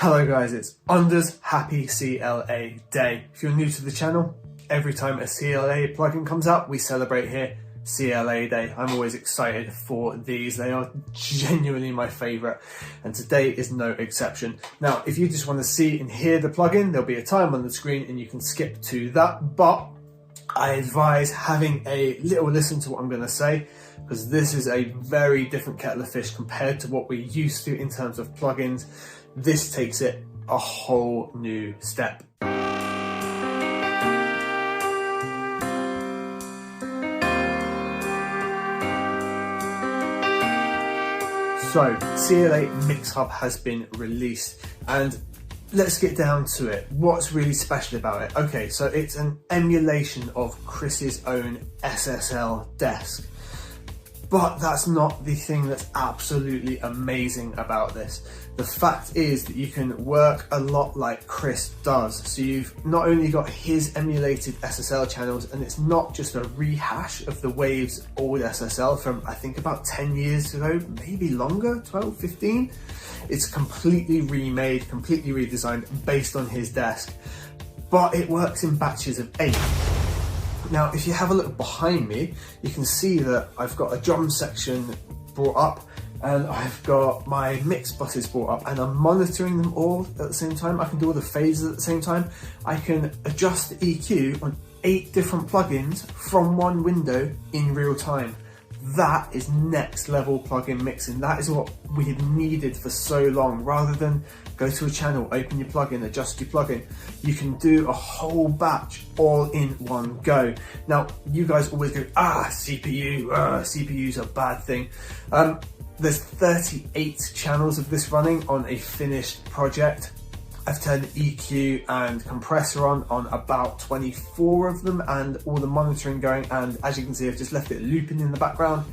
Hello guys, it's Under's Happy CLA Day. If you're new to the channel, every time a CLA plugin comes out, we celebrate here CLA Day. I'm always excited for these. They are genuinely my favorite, and today is no exception. Now, if you just want to see and hear the plugin, there'll be a time on the screen and you can skip to that, but I advise having a little listen to what I'm going to say, because this is a very different kettle of fish compared to what we're used to in terms of plugins. This takes it a whole new step. So, CLA Mix Hub has been released, and let's get down to it. What's really special about it? Okay, so it's an emulation of Chris's own SSL desk. But that's not the thing that's absolutely amazing about this. The fact is that you can work a lot like Chris does. So you've not only got his emulated SSL channels, and it's not just a rehash of the Waves old SSL from I think about 10 years ago, maybe longer, 12, 15. It's completely remade, completely redesigned based on his desk, but it works in batches of 8. Now, if you have a look behind me, you can see that I've got a drum section brought up, and I've got my mix buses brought up, and I'm monitoring them all at the same time. I can do all the phases at the same time. I can adjust the EQ on 8 different plugins from one window in real time. That is next level plugin mixing. That is what we have needed for so long. Rather than go to a channel, open your plugin, adjust your plugin, you can do a whole batch all in one go. Now, you guys always go, CPU's a bad thing. There's 38 channels of this running on a finished project. I've turned EQ and compressor on about 24 of them, and all the monitoring going, and as you can see, I've just left it looping in the background.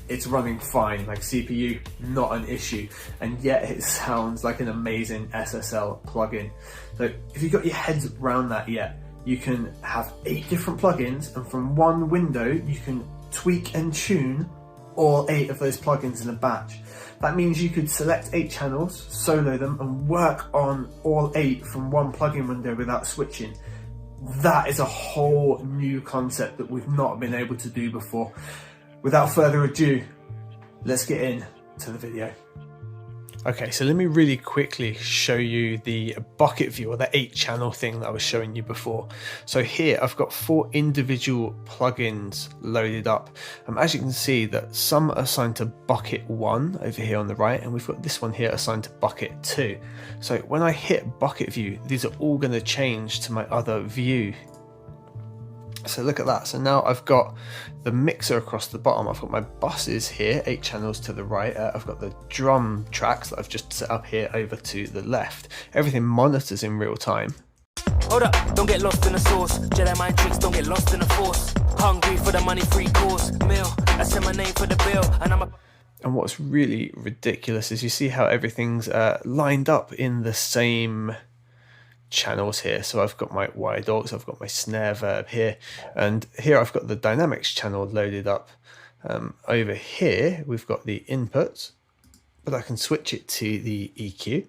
It's running fine, like CPU, not an issue, and yet it sounds like an amazing SSL plugin. So if you've got your heads around that yet, you can have 8 different plugins, and from one window you can tweak and tune all 8 of those plugins in a batch. That means you could select 8 channels, solo them, and work on all 8 from one plugin window without switching. That is a whole new concept that we've not been able to do before. Without further ado, let's get into the video. Okay, so let me really quickly show you the bucket view, or the 8 channel thing that I was showing you before. So here I've got 4 individual plugins loaded up. As you can see, that some are assigned to bucket 1 over here on the right, and we've got this one here assigned to bucket 2. So when I hit bucket view, these are all going to change to my other view. So look at that. So now I've got the mixer across the bottom, I've got my buses here, 8 channels to the right, I've got the drum tracks that I've just set up here over to the left. Everything monitors in real time. Hold up, don't get lost in the sauce. Jedi mind tricks, don't get lost in the force. Hungry for the money, free course meal. I send my name for the bill, and I'm a... And what's really ridiculous is you see how everything's lined up in the same channels here. So I've got my wide aux, I've got my snare verb here, and here I've got the dynamics channel loaded up. Over here we've got the inputs, but I can switch it to the EQ.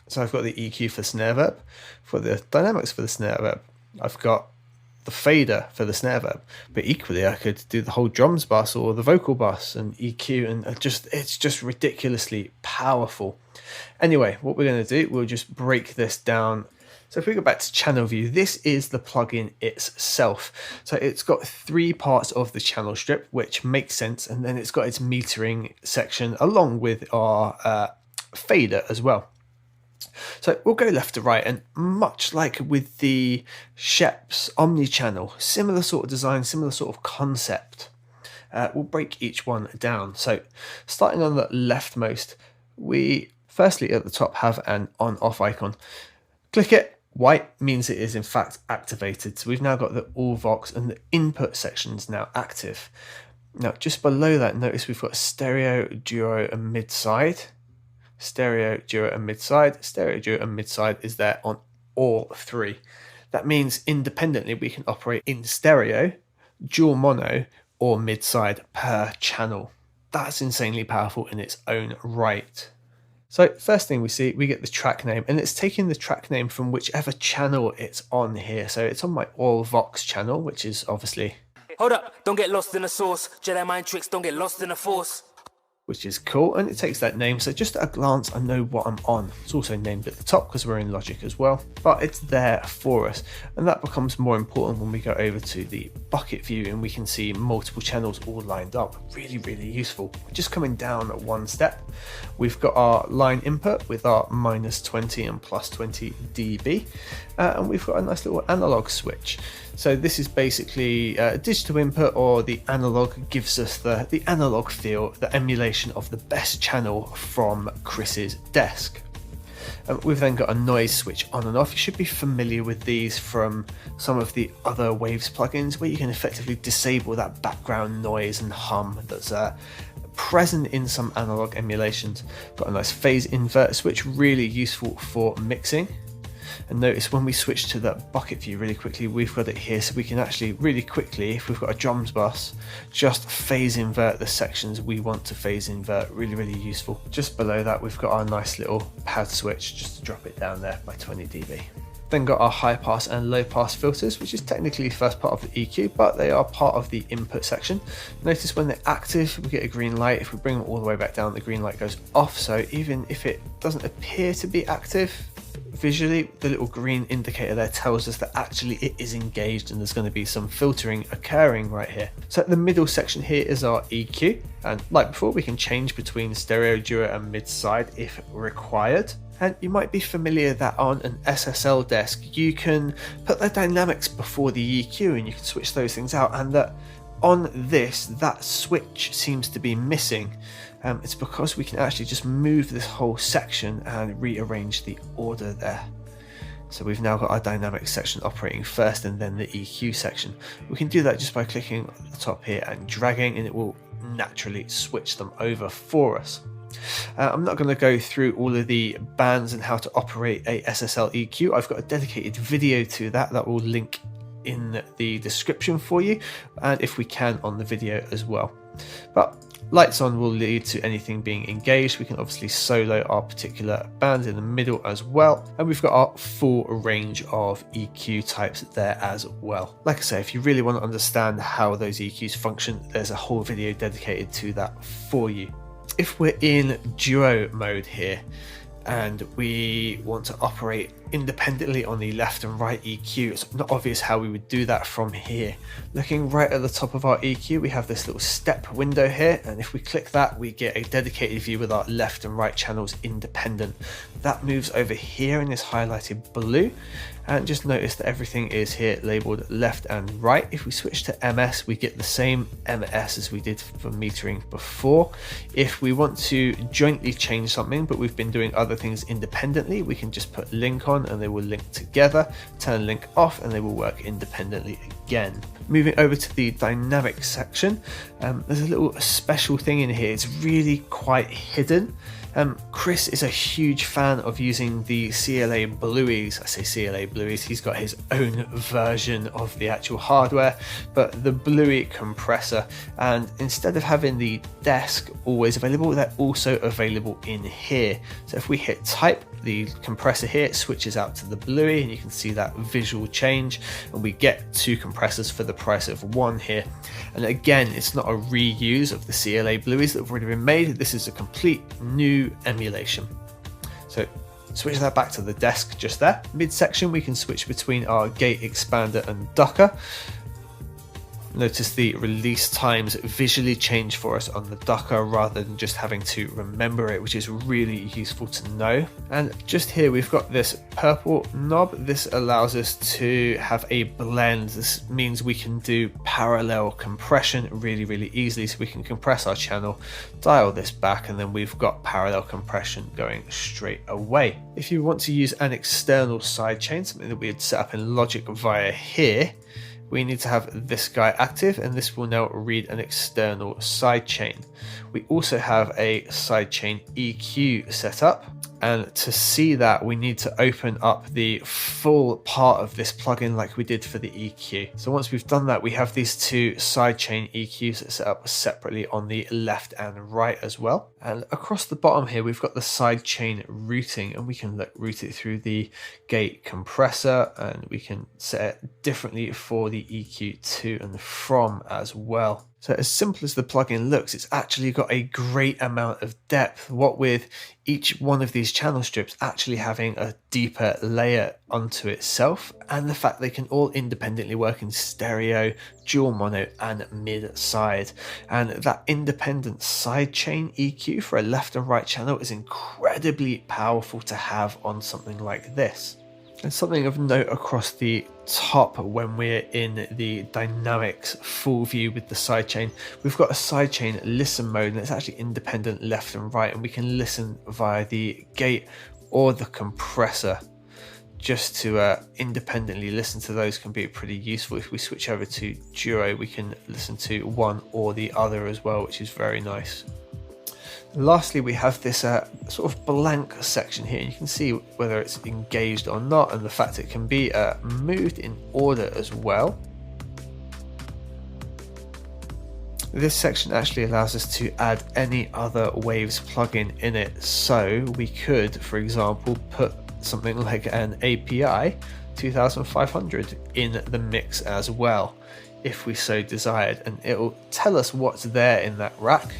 So I've got the EQ for snare verb, for the dynamics for the snare verb, I've got the fader for the snare verb, but equally I could do the whole drums bus or the vocal bus and EQ, and it's just ridiculously powerful. Anyway, what we're going to do, we'll just break this down. So if we go back to channel view, this is the plugin itself. So it's got 3 parts of the channel strip, which makes sense, and then it's got its metering section along with our fader as well. So we'll go left to right, and much like with the Sheps omni-channel, similar sort of design, similar sort of concept. We'll break each one down. So starting on the leftmost, we firstly at the top have an on-off icon. Click it. White means it is in fact activated. So we've now got the all Vox and the input sections now active. Now just below that, notice we've got stereo, duo and mid-side. Stereo, duo and mid-side. Stereo, duo and mid-side is there on all 3. That means independently we can operate in stereo, dual mono or mid-side per channel. That's insanely powerful in its own right. So first thing we see, we get the track name, and it's taking the track name from whichever channel it's on here. So it's on my All Vox channel, which is obviously... Hold up, don't get lost in the sauce. Jedi mind tricks, don't get lost in the force. Which is cool, and it takes that name, so just at a glance I know what I'm on. It's also named at the top because we're in Logic as well, but it's there for us, and that becomes more important when we go over to the bucket view and we can see multiple channels all lined up. Really useful. Just coming down one step, we've got our line input with our -20 and +20 dB, and we've got a nice little analog switch. So this is basically digital input, or the analog gives us the analog feel, the emulation of the best channel from Chris's desk. We've then got a noise switch on and off. You should be familiar with these from some of the other Waves plugins, where you can effectively disable that background noise and hum that's present in some analog emulations. Got a nice phase invert switch, really useful for mixing. And notice when we switch to that bucket view really quickly, we've got it here, so we can actually really quickly, if we've got a drums bus, just phase invert the sections we want to phase invert. Really useful. Just below that, we've got our nice little pad switch, just to drop it down there by 20 dB. Then got our high pass and low pass filters, which is technically the first part of the EQ, but they are part of the input section. Notice when they're active, we get a green light. If we bring them all the way back down, the green light goes off. So even if it doesn't appear to be active, visually, the little green indicator there tells us that actually it is engaged and there's going to be some filtering occurring right here. So the middle section here is our EQ, and like before, we can change between stereo, duo and mid-side if required. And you might be familiar that on an SSL desk you can put the dynamics before the EQ and you can switch those things out, and that on this, that switch seems to be missing. It's because we can actually just move this whole section and rearrange the order there. So we've now got our dynamics section operating first and then the EQ section. We can do that just by clicking at the top here and dragging, and it will naturally switch them over for us. I'm not going to go through all of the bands and how to operate a SSL EQ. I've got a dedicated video to that will link in the description for you, and if we can on the video as well. But lights on will lead to anything being engaged. We can obviously solo our particular bands in the middle as well, and we've got our full range of EQ types there as well. Like I say, if you really want to understand how those EQs function, there's a whole video dedicated to that for you. If we're in duo mode here and we want to operate independently on the left and right EQ, it's not obvious how we would do that from here. Looking right at the top of our EQ, we have this little step window here, and if we click that, we get a dedicated view with our left and right channels independent. That moves over here and is highlighted blue, and just notice that everything is here labeled left and right. If we switch to MS, we get the same MS as we did for metering before. If we want to jointly change something, but we've been doing other things independently, we can just put link on and they will link together, turn link off and they will work independently again. Moving over to the dynamic section, there's a little special thing in here. It's really quite hidden. Chris is a huge fan of using the CLA Blueys. I say CLA Blueys, he's got his own version of the actual hardware, but the Bluey compressor, and instead of having the desk always available, they're also available in here. So if we hit type, the compressor here, it switches out to the Bluey, and you can see that visual change, and we get two compressors for the price of one here. And again, it's not a reuse of the CLA Blueys that have already been made. This is a complete new emulation. So switch that back to the desk just there. Midsection, we can switch between our gate expander and ducker. Notice the release times visually change for us on the ducker rather than just having to remember it, which is really useful to know. And just here we've got this purple knob. This allows us to have a blend. This means we can do parallel compression really easily. So we can compress our channel, dial this back, and then we've got parallel compression going straight away. If you want to use an external sidechain, something that we had set up in Logic via here, we need to have this guy active, and this will now read an external sidechain. We also have a sidechain EQ set up, And to see that, we need to open up the full part of this plugin like we did for the EQ. So once we've done that, we have these two sidechain EQs set up separately on the left and right as well. And across the bottom here, we've got the sidechain routing, and we can route it through the gate compressor, and we can set it differently for the EQ to and from as well. So as simple as the plugin looks, it's actually got a great amount of depth, what with each one of these channel strips actually having a deeper layer onto itself, and the fact they can all independently work in stereo, dual mono and mid side. And that independent sidechain EQ for a left and right channel is incredibly powerful to have on something like this. And something of note across the top when we're in the dynamics full view with the sidechain, we've got a sidechain listen mode, and it's actually independent left and right, and we can listen via the gate or the compressor. Just to independently listen to those can be pretty useful. If we switch over to duo, we can listen to one or the other as well, which is very nice. Lastly, we have this sort of blank section here. You can see whether it's engaged or not, and the fact it can be moved in order as well. This section actually allows us to add any other Waves plugin in it. So we could, for example, put something like an API 2500 in the mix as well, if we so desired, and it will tell us what's there in that rack.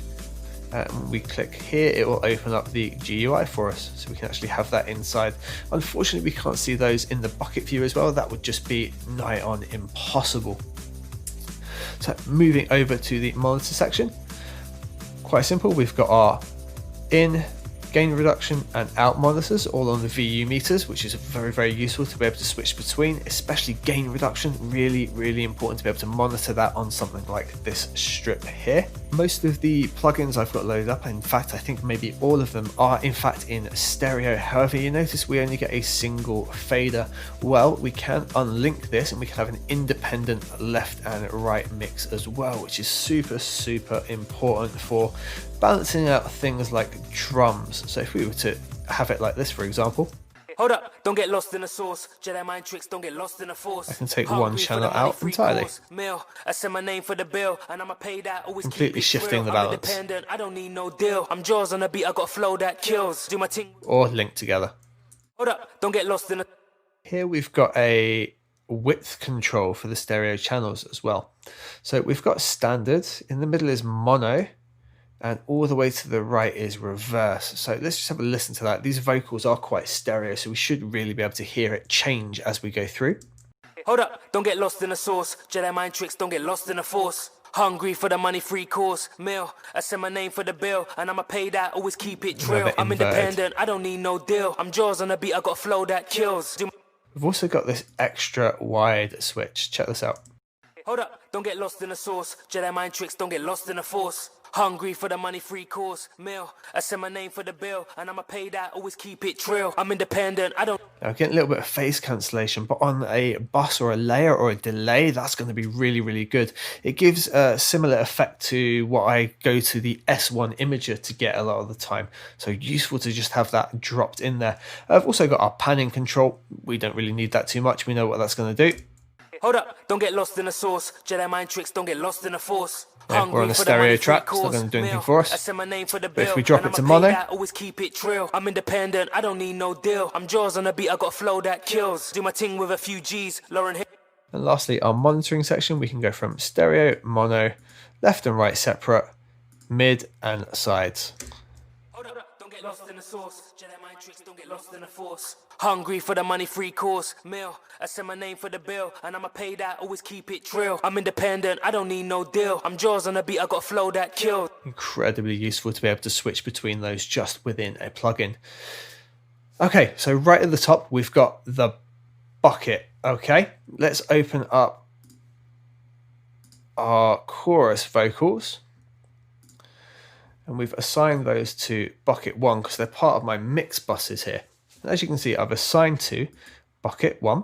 When we click here, it will open up the GUI for us, so we can actually have that inside. Unfortunately, we can't see those in the bucket view as well. That would just be nigh on impossible. So moving over to the monitor section, quite simple. We've got our in, gain reduction and out monitors all on the VU meters, which is very useful to be able to switch between, especially gain reduction. Really important to be able to monitor that on something like this strip here. Most of the plugins I've got loaded up, in fact I think maybe all of them, are in fact in stereo. However, you notice we only get a single fader. Well, we can unlink this and we can have an independent left and right mix as well, which is super important for balancing out things like drums. So if we were to have it like this, for example, Hold up, don't get lost in the sauce. Jedi mind tricks, don't get lost in the force. I can take one channel out entirely, Meal. I send my name for the bill, and I'ma pay that. Always completely shifting the I'm balance. independent, I don't need no deal. I'm jaws on the beat, I got flow that kills. Do my thing. Or linked together. Hold up, don't get lost in the. Here we've got a width control for the stereo channels as well. So we've got standard, in the middle is mono, and all the way to the right is reverse. So let's just have a listen to that. These vocals are quite stereo, so we should really be able to hear it change as we go through. Hold up, don't get lost in the sauce. Jedi mind tricks, don't get lost in the force. Hungry for the money, free course meal. I send my name for the bill, and I'ma pay that. Always keep it drill. I'm independent, I don't need no deal. I'm jaws on the beat, I got flow that kills. We've also got this extra wide switch. Check this out. Hold up, don't get lost in the sauce. Jedi mind tricks, don't get lost in the force. Hungry for the money, free course meal. I send my name for the bill, and I'ma pay that. Always keep it trill. I'm independent, I don't. Now, getting a little bit of phase cancellation, but on a bus or a layer or a delay, that's going to be really good. It gives a similar effect to what I go to the S1 imager to get a lot of the time. So useful to just have that dropped in there. I've also got our panning control. We don't really need that too much. We know what that's going to do. Hold up, don't get lost in the sauce. Jedi mind tricks, don't get lost in the force. Yeah, we're on a stereo track, it's not going to do anything for us. But if we drop it to mono, always keep it trill. I'm independent, I don't need no deal. I'm jaws on the beat, I got flow that kills. Do my thing with a few G's, Lauren Hill. And lastly, our monitoring section, we can go from stereo, mono, left and right separate, mid and sides. Hold up, don't get lost in the sauce. Jedi mind tricks, don't get lost in the force. Hungry for the money, free course meal. I send my name for the bill, and I'ma pay that. Always keep it trill. I'm independent, I don't need no deal. I'm jaws on the beat, I got flow that kills. Incredibly useful to be able to switch between those just within a plugin. Okay, so right at the top, we've got the bucket. Okay, let's open up our chorus vocals. And we've assigned those to bucket 1 because they're part of my mix buses here. And as you can see, I've assigned to bucket 1.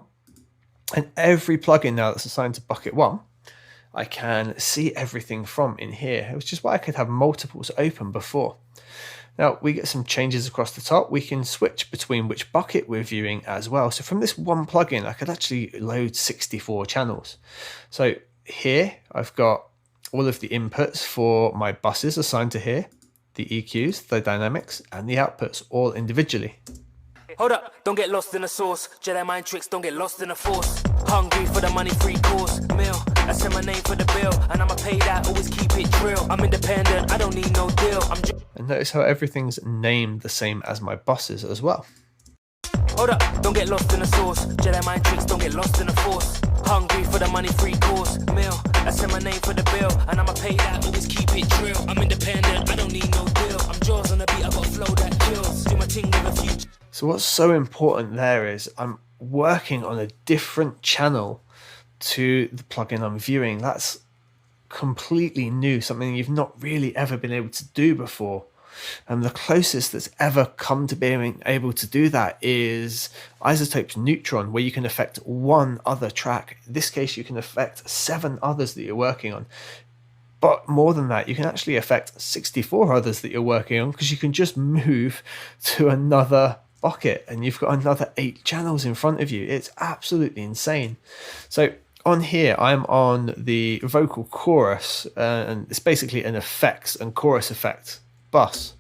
And every plugin now that's assigned to bucket 1, I can see everything from in here, which is why I could have multiples open before. Now we get some changes across the top. We can switch between which bucket we're viewing as well. So from this one plugin, I could actually load 64 channels. So here I've got all of the inputs for my buses assigned to here, the EQs, the dynamics, and the outputs all individually. Hold up, don't get lost in the sauce. Jedi mind tricks, don't get lost in the force. Hungry for the money, free course meal. I send my name for the bill, and I'ma pay that, always keep it real. I'm independent, I don't need no deal. And notice how everything's named the same as my buses as well. Hold up, don't get lost in the sauce. Jedi mind tricks, don't get lost in the force. Hungry for the money, free course meal. I send my name for the bill, and I'ma pay that, always keep it real. I'm independent, I don't need no deal. I'm jaws on the beat, I got a flow that kills. Do my thing with a few. So what's so important there is I'm working on a different channel to the plugin I'm viewing. That's completely new, something you've not really ever been able to do before. And the closest that's ever come to being able to do that is Isotope's Neutron, where you can affect one other track. In this case, you can affect 7 others that you're working on. But more than that, you can actually affect 64 others that you're working on, because you can just move to another bucket and you've got another 8 channels in front of you. It's absolutely insane. So on here, I'm on the vocal chorus, and it's basically an effects and chorus effect bus.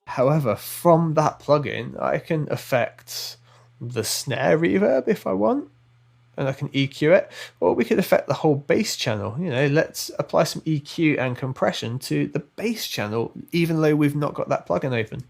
However, from that plugin, I can affect the snare reverb if I want, and I can EQ it, or we could affect the whole bass channel. You know, let's apply some EQ and compression to the bass channel, even though we've not got that plugin open.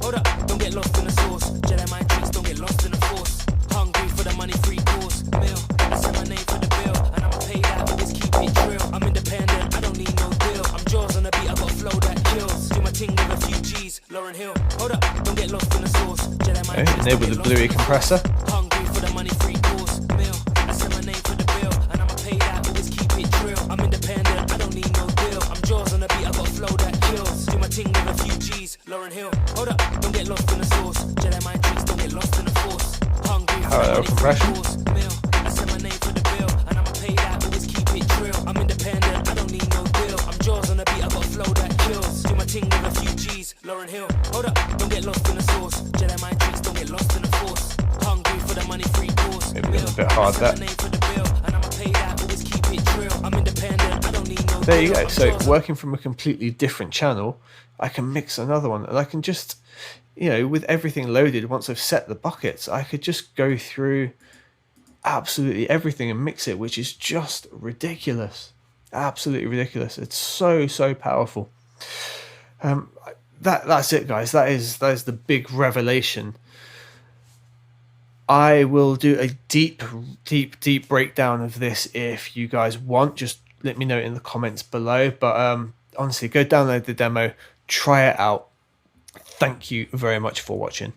Hold up, don't get lost in the sauce. Jedi mind tricks, don't get lost in the force. Hungry for the money, free course meal. I send my name for the bill, and I'ma pay that, always keep it real. I'm independent, I don't need no deal. I'm jaws on the beat, I got a flow that kills. Do my thing with a few G's, Lauren Hill. Hold up, don't get lost in the sauce. Jedi mind tricks, enable the Bluey compressor. Hungry for the money, free course meal. I send my name for the bill, and I'ma pay that, always keep it real. I'm independent, I don't need no deal. I'm jaws on the beat, I got a flow that kills. Do my thing with a few G's, Lauren Hill. Hold up, don't get lost in the sauce. Jedi mind tricks, don't get lost in the force. Hungry for the money, compression. free course meal. I send my name for the bill, and I'ma pay that, always keep it real. I'm independent, I don't need no deal. I'm jaws on the beat, I got a flow that kills. Do my thing with a few G's, Lauren Hill. Hold up, don't get lost in the sauce. Jedi mind tricks, don't get lost in the force. Hungry for the money, free course Maybe a bit hard there. There you go. So working from a completely different channel, I can mix another one, and I can just, you know, with everything loaded, once I've set the buckets, I could just go through absolutely everything and mix it, which is just ridiculous. Absolutely ridiculous. It's so powerful. That's it, guys. That is the big revelation. I will do a deep breakdown of this if you guys want. Just let me know in the comments below. But honestly, go download the demo, try it out. Thank you very much for watching.